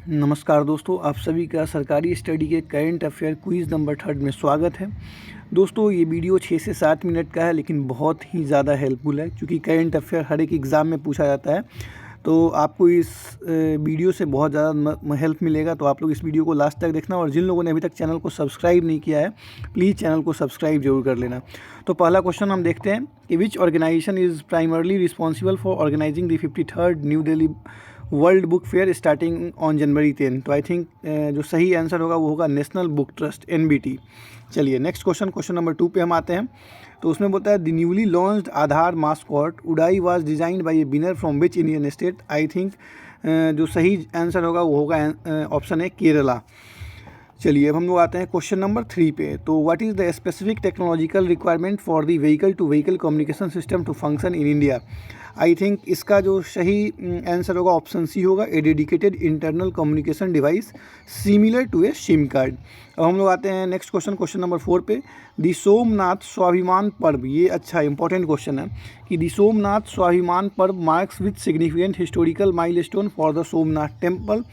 नमस्कार दोस्तों, आप सभी का सरकारी स्टडी के करंट अफेयर क्विज़ नंबर 3 में स्वागत है। दोस्तों ये वीडियो 6 से 7 मिनट का है, लेकिन बहुत ही ज़्यादा हेल्पफुल है क्योंकि करंट अफेयर हर एक एग्ज़ाम में पूछा जाता है। तो आपको इस वीडियो से बहुत ज़्यादा हेल्प मिलेगा। तो आप लोग इस वीडियो को लास्ट तक देखना, और जिन लोगों ने अभी तक चैनल को सब्सक्राइब नहीं किया है, प्लीज़ चैनल को सब्सक्राइब जरूर कर लेना। तो पहला क्वेश्चन हम देखते हैं कि which organisation is primarily responsible for organising the 53rd New Delhi world book fair starting on January 10। तो आई थिंक जो सही आंसर होगा वो होगा नेशनल बुक ट्रस्ट NBT। चलिए नेक्स्ट क्वेश्चन नंबर 2 पे हम आते हैं। तो उसमें बोलता है the newly launched Aadhaar mascot Udai was designed by a winner from which Indian state. I think जो सही आंसर होगा वो होगा ऑप्शन है केरला। चलिए अब हम लोग आते हैं क्वेश्चन नंबर 3 पे। तो what is the specific technological requirement for the vehicle to vehicle communication system to function in India. I think इसका जो सही आंसर होगा ऑप्शन सी होगा, a dedicated internal communication device similar to a SIM card. अब हम लोग आते हैं नेक्स्ट क्वेश्चन नंबर 4 पे। दी सोमनाथ स्वाभिमान पर्व, ये अच्छा इंपॉर्टेंट क्वेश्चन है कि दी सोमनाथ स्वाभिमान पर्व marks with significant historical milestone for the Somnath temple.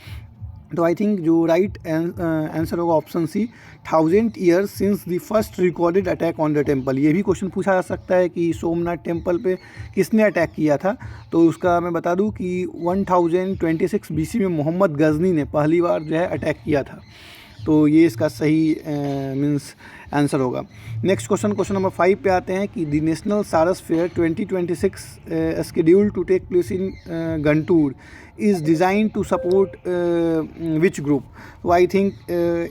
तो आई थिंक जो राइट आंसर होगा option C, 1000 years since the first recorded attack on the temple. ये भी क्वेश्चन पूछा जा सकता है कि सोमनाथ टेम्पल पे किसने अटैक किया था। तो उसका मैं बता दूं कि 1026 BC में मोहम्मद गजनी ने पहली बार जो है अटैक किया था। तो ये इसका सही मीन्स आंसर होगा। नेक्स्ट क्वेश्चन नंबर 5 पे आते हैं कि the national Saras fair 2026 scheduled to take place in Guntur is design to support which group. तो आई थिंक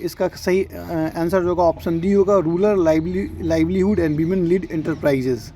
इसका सही आंसर जो होगा ऑप्शन डी होगा, rural livelihood and women lead enterprises.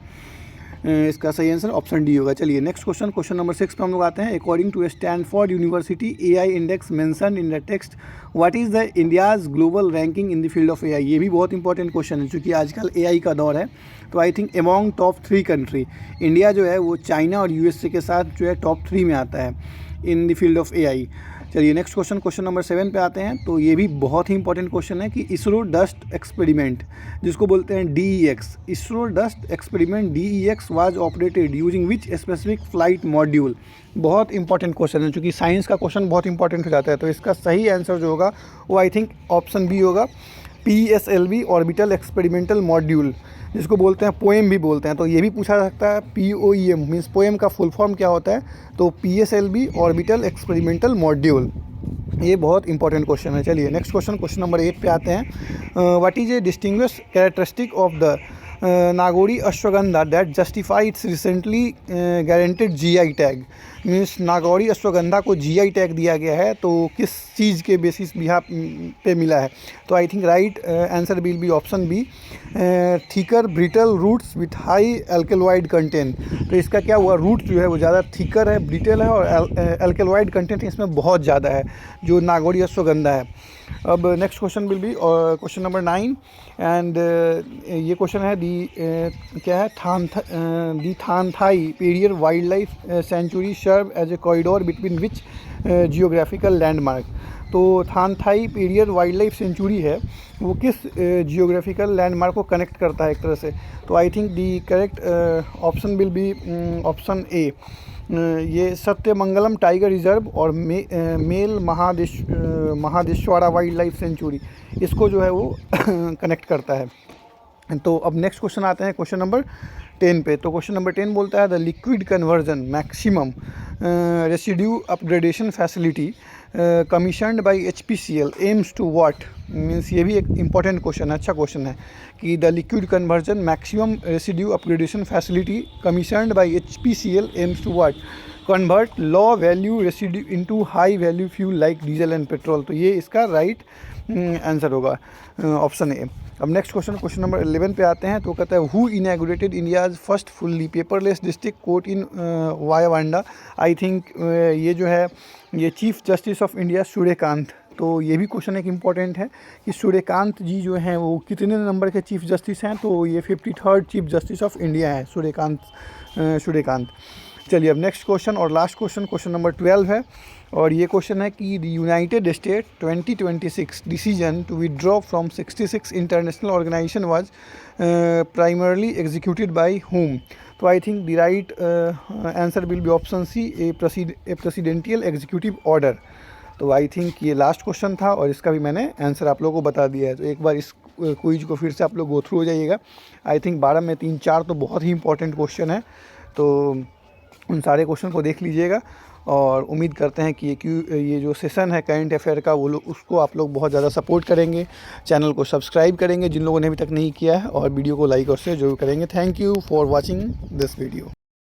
इसका सही आंसर ऑप्शन डी होगा। चलिए नेक्स्ट क्वेश्चन नंबर 6 पे हम लोग आते हैं। According to Stanford university AI index mention in the text what is the India's global ranking in the field of AI। ये भी बहुत इंपॉर्टेंट क्वेश्चन है क्योंकि आजकल AI का दौर है। तो I think among top 3 country India जो है वो चाइना और USA के साथ जो है टॉप 3 में आता है इन द फील्ड ऑफ AI। चलिए नेक्स्ट क्वेश्चन नंबर 7 पे आते हैं। तो ये भी बहुत ही इंपॉर्टेंट क्वेश्चन है कि इसरो डस्ट एक्सपेरिमेंट जिसको बोलते हैं DEX, ISRO dust experiment DEX was operated using which specific flight module. बहुत इंपॉर्टेंट क्वेश्चन है क्योंकि साइंस का क्वेश्चन बहुत इंपॉर्टेंट हो जाता है। तो इसका सही आंसर जो होगा वो आई थिंक ऑप्शन बी होगा, PSLV ऑर्बिटल एक्सपेरिमेंटल मॉड्यूल, जिसको बोलते हैं पोएम भी बोलते हैं। तो ये भी पूछा जा सकता है POEM मीन्स पोएम का फुल फॉर्म क्या होता है। तो PSLV ऑर्बिटल एक्सपेरिमेंटल मॉड्यूल, ये बहुत इंपॉर्टेंट क्वेश्चन है। चलिए नेक्स्ट क्वेश्चन नंबर 8 पे आते हैं। What is a distinguish characteristic of the Nagauri ashwagandha that justify its recently guaranteed GI tag. Means Nagauri ashwagandha को GI टैग दिया गया है, तो किस चीज़ के बेसिस पे मिला है। तो I think right answer will be option B, thicker brittle roots with high alkaloid content. तो इसका क्या हुआ, रूट जो है वो ज़्यादा थिकर है, ब्रिटल है और एल्केलॉइड कंटेंट इसमें बहुत ज़्यादा है जो नागौरी अश्वगंधा है। अब next question will be question number 9 and ये क्वेश्चन है क्या है, the Thanthai Periyar wild life sanctuary serve as a corridor between which geographical landmark. तो Thanthai Periyar wild life sanctuary है वो किस जियोग्राफिकल लैंडमार्क को कनेक्ट करता है एक तरह से। तो I think the correct option will be option A, ये सत्यमंगलम टाइगर रिजर्व और Male Mahadeshwara wild life sanctuary, इसको जो है वो कनेक्ट करता है। तो अब नेक्स्ट क्वेश्चन आते हैं क्वेश्चन नंबर 10 पे। तो क्वेश्चन नंबर 10 बोलता है the liquid conversion maximum residue upgradation facility commissioned by HPCL aims to what. Means ये भी एक इंपॉर्टेंट क्वेश्चन है, अच्छा क्वेश्चन है कि the liquid conversion maximum residue upgradation facility commissioned by HPCL aims to what, convert low value residue into high value fuel like diesel and petrol. तो ये इसका राइट आंसर होगा ऑप्शन ए। अब next question number 11 पे आते हैं। तो कहता है who inaugurated India's first fully paperless district court in Vayavanda. I think ये जो है ये chief justice of India Suryakant. तो ये भी क्वेश्चन एक इम्पॉर्टेंट है कि सूर्यकांत जी जो हैं वो कितने नंबर के चीफ जस्टिस हैं। तो ये 53rd chief justice of India है सूर्यकांत। चलिए अब नेक्स्ट क्वेश्चन और लास्ट क्वेश्चन नंबर 12 है, और ये क्वेश्चन है कि the United State 2026 decision to withdraw from 66 international organization was primarily executed by whom। तो I think the right answer will be option C, a presidential executive order. तो I think ये last question था और इसका भी मैंने answer आप लोगों को बता दिया है। तो एक बार इस क्विज को फिर से आप लोग गो थ्रू हो जाइएगा। आई थिंक 12 में 3-4 तो बहुत ही इंपॉर्टेंट क्वेश्चन है, तो उन सारे क्वेश्चन को देख लीजिएगा। और उम्मीद करते हैं कि ये जो सेशन है करंट अफेयर का वो उसको आप लोग बहुत ज़्यादा सपोर्ट करेंगे, चैनल को सब्सक्राइब करेंगे जिन लोगों ने अभी तक नहीं किया है, और वीडियो को लाइक और शेयर जरूर करेंगे। Thank you for watching this video.